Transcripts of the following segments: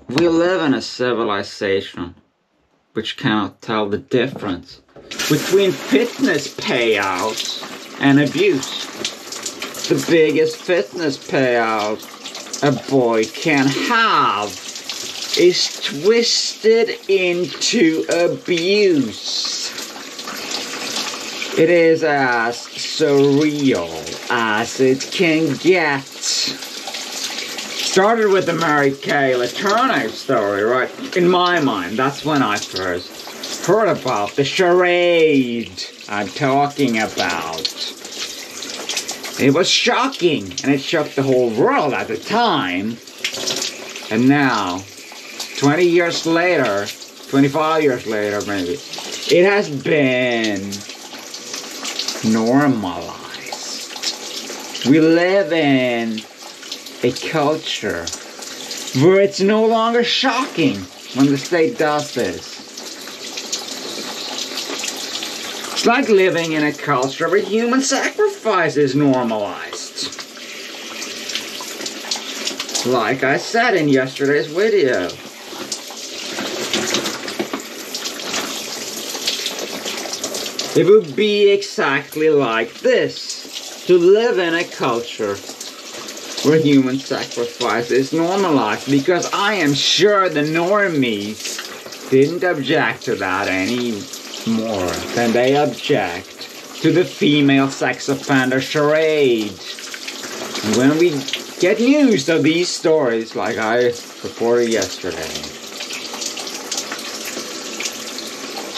We live in a civilization which cannot tell the difference between fitness payouts and abuse. The biggest fitness payout a boy can have is twisted into abuse. It is as surreal as it can get. Started with the Mary Kay Letourneau story, right? In my mind, that's when I first heard about the charade I'm talking about. It was shocking, and it shocked the whole world at the time. And now, 20 years later, 25 years later maybe, it has been normalized. We live in a culture where it's no longer shocking when the state does this. It's like living in a culture where human sacrifice is normalized. Like I said in yesterday's video. It would be exactly like this, to live in a culture where human sacrifice is normalized, because I am sure the normies didn't object to that any more than they object to the female sex offender charade. And when we get news of these stories like I reported yesterday,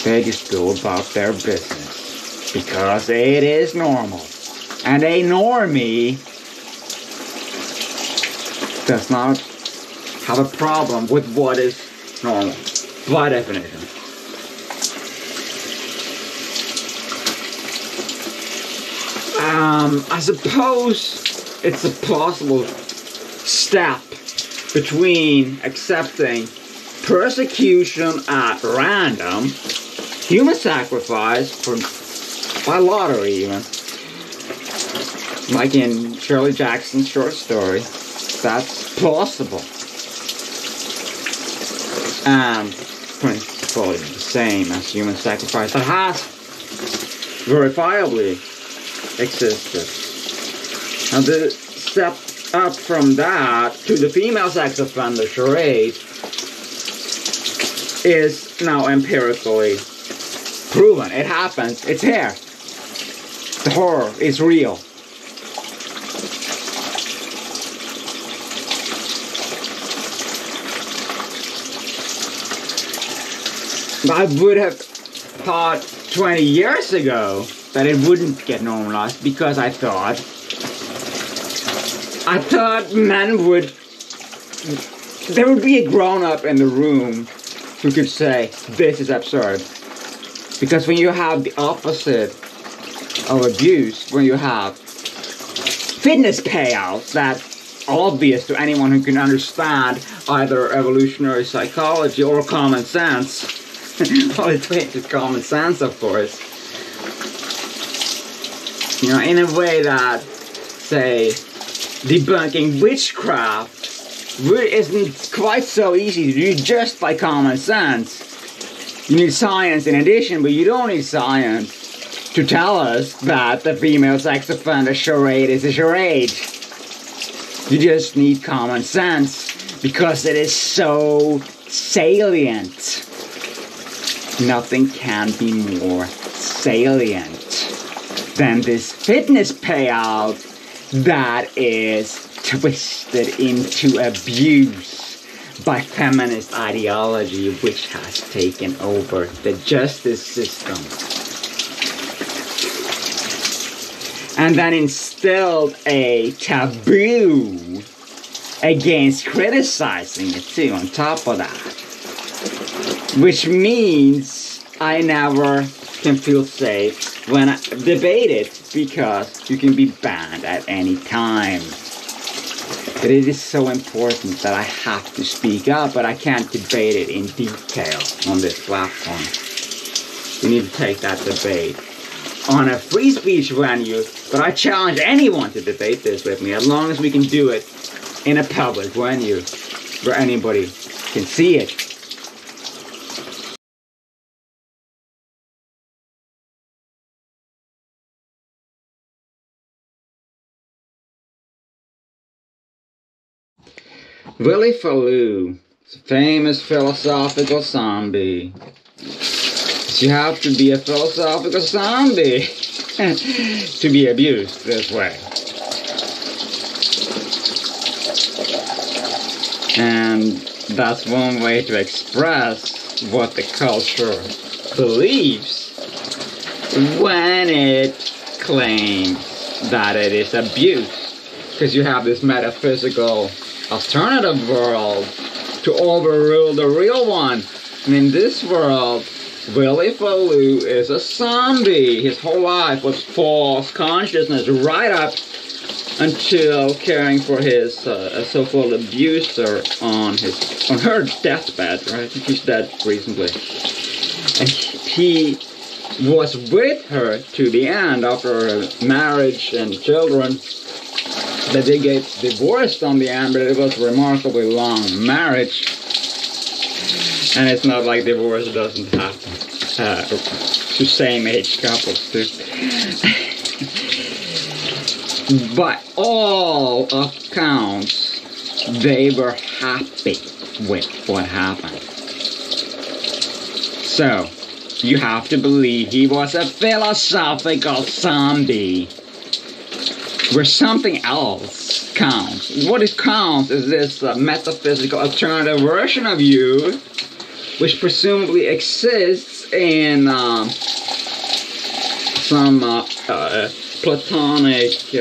they just go about their business because it is normal. And a normie does not have a problem with what is normal, by definition. I suppose it's a possible step between accepting persecution at random, human sacrifice by lottery even, like in Shirley Jackson's short story. That's plausible. And probably the same as human sacrifice that has verifiably existed. And the step up from that to the female sex offender charade is now empirically proven. It happens. It's here. The horror is real. I would have thought 20 years ago that it wouldn't get normalized, because I thought men would, there would be a grown-up in the room who could say, this is absurd. Because when you have the opposite of abuse, when you have fitness payouts that obvious to anyone who can understand either evolutionary psychology or common sense, well, it's just common sense, of course. You know, in a way that, say, debunking witchcraft isn't quite so easy to do just by common sense. You need science in addition, but you don't need science to tell us that the female sex offender charade is a charade. You just need common sense, because it is so salient. Nothing can be more salient than this fitness payout that is twisted into abuse by feminist ideology, which has taken over the justice system. And then instilled a taboo against criticizing it too, on top of that. Which means I never can feel safe when I debate it, because you can be banned at any time. But it is so important that I have to speak up, but I can't debate it in detail on this platform. We need to take that debate on a free speech venue, but I challenge anyone to debate this with me, as long as we can do it in a public venue where anybody can see it. Willie Falou is a famous philosophical zombie. But you have to be a philosophical zombie to be abused this way. And that's one way to express what the culture believes when it claims that it is abuse. Because you have this metaphysical alternative world to overrule the real one. And in this world, Willie Falou is a zombie. His whole life was false consciousness right up until caring for his so-called abuser on her deathbed, right? She's dead recently. And he was with her to the end after marriage and children. That they get divorced on the end, but it was a remarkably long marriage. And it's not like divorce doesn't happen to same-age couples too. By all accounts, they were happy with what happened. So, you have to believe he was a philosophical zombie. Where something else counts. What it counts is this metaphysical alternative version of you, which presumably exists in some platonic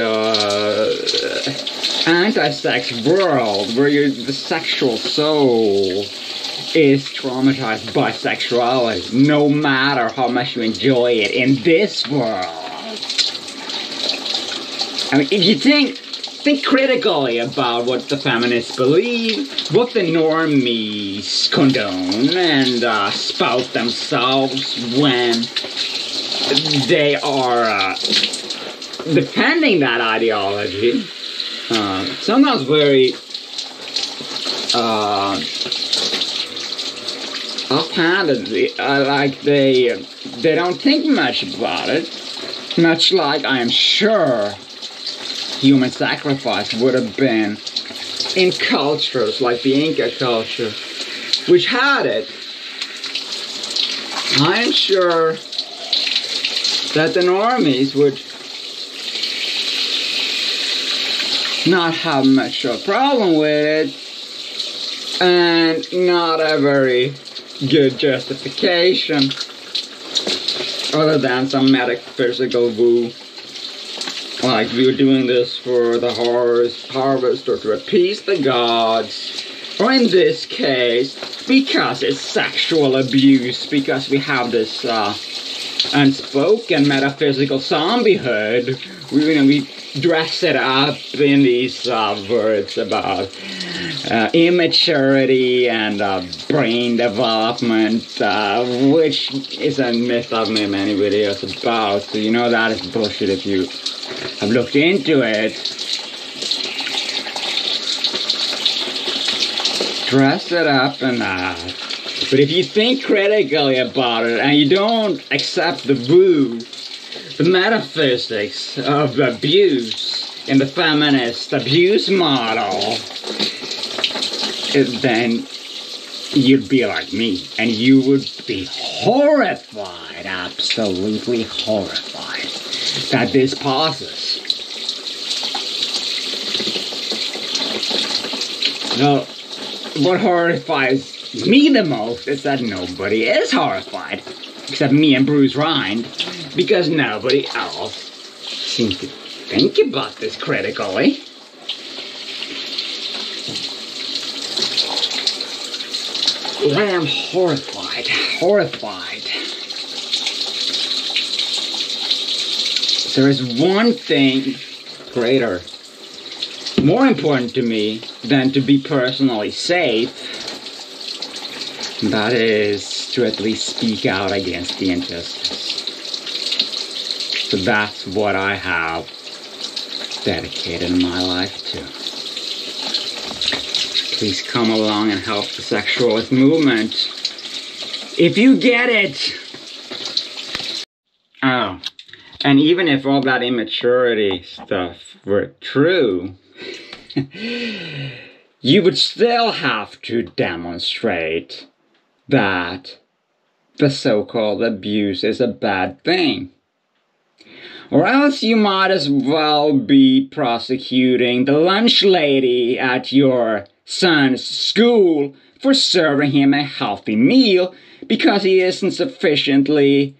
anti-sex world where the sexual soul is traumatized by sexuality, no matter how much you enjoy it in this world. I mean, if you think critically about what the feminists believe, what the normies condone and spout themselves when they are defending that ideology, sometimes very offhandedly, like they don't think much about it, much like I am sure human sacrifice would have been in cultures like the Inca culture, which had it. I'm sure that the normies would not have much of a problem with it, and not a very good justification, other than some metaphysical woo. Like, we were doing this for the harvest or to appease the gods. Or in this case, because it's sexual abuse, because we have this unspoken metaphysical zombiehood, we dress it up in these words about immaturity and brain development, which is a myth I've made many videos about, so you know that is bullshit if you have looked into it. Dress it up and that. But if you think critically about it and you don't accept the woo, the metaphysics of abuse in the feminist abuse model, then you'd be like me, and you would be horrified, absolutely horrified, that this passes. Now, what horrifies me the most is that nobody is horrified, except me and Bruce Rind, because nobody else seems to think about this critically. I am horrified. There is one thing greater, more important to me than to be personally safe, and that is to at least speak out against the injustice. So that's what I have dedicated my life to. please come along and help the sexualist movement. If you get it. Oh, and even if all that immaturity stuff were true, you would still have to demonstrate that the so-called abuse is a bad thing. Or else you might as well be prosecuting the lunch lady at your son's school for serving him a healthy meal because he isn't sufficiently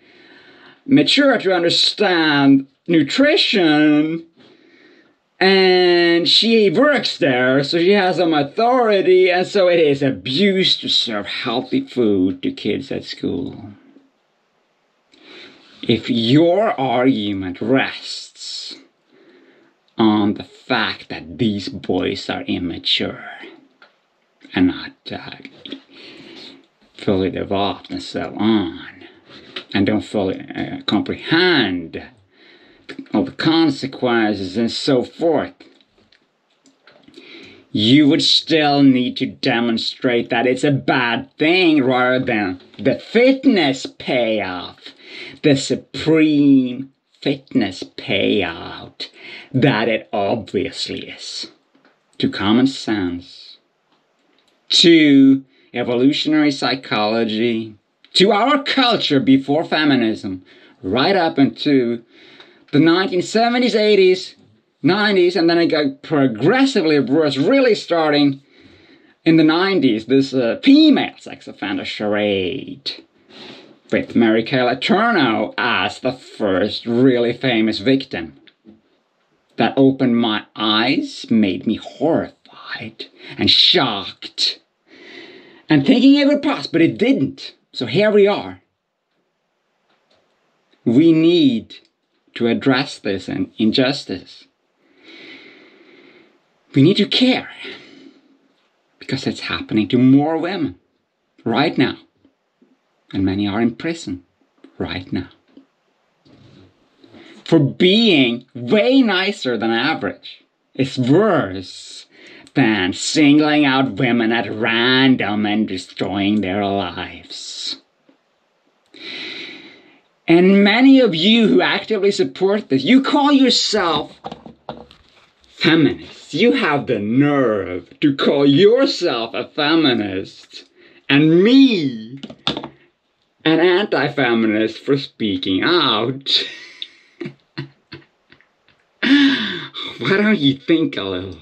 mature to understand nutrition, and she works there, so she has some authority, and so it is abuse to serve healthy food to kids at school. If your argument rests on the fact that these boys are immature and not fully developed and so on, and don't fully comprehend all the consequences and so forth, you would still need to demonstrate that it's a bad thing rather than the fitness payoff, the supreme fitness payout that it obviously is. To common sense, to evolutionary psychology, to our culture before feminism, right up into the 1970s, 80s, 90s, and then it got progressively worse, really starting in the 90s, this female sex offender charade with Mary Kay Letourneau as the first really famous victim. That opened my eyes, made me horrified and shocked, and thinking it would pass, but it didn't. So here we are. We need to address this injustice. We need to care, because it's happening to more women right now, and many are in prison right now for being way nicer than average. It's worse than singling out women at random and destroying their lives. And many of you who actively support this, you call yourself feminists. You have the nerve to call yourself a feminist and me an anti-feminist for speaking out. Why don't you think a little?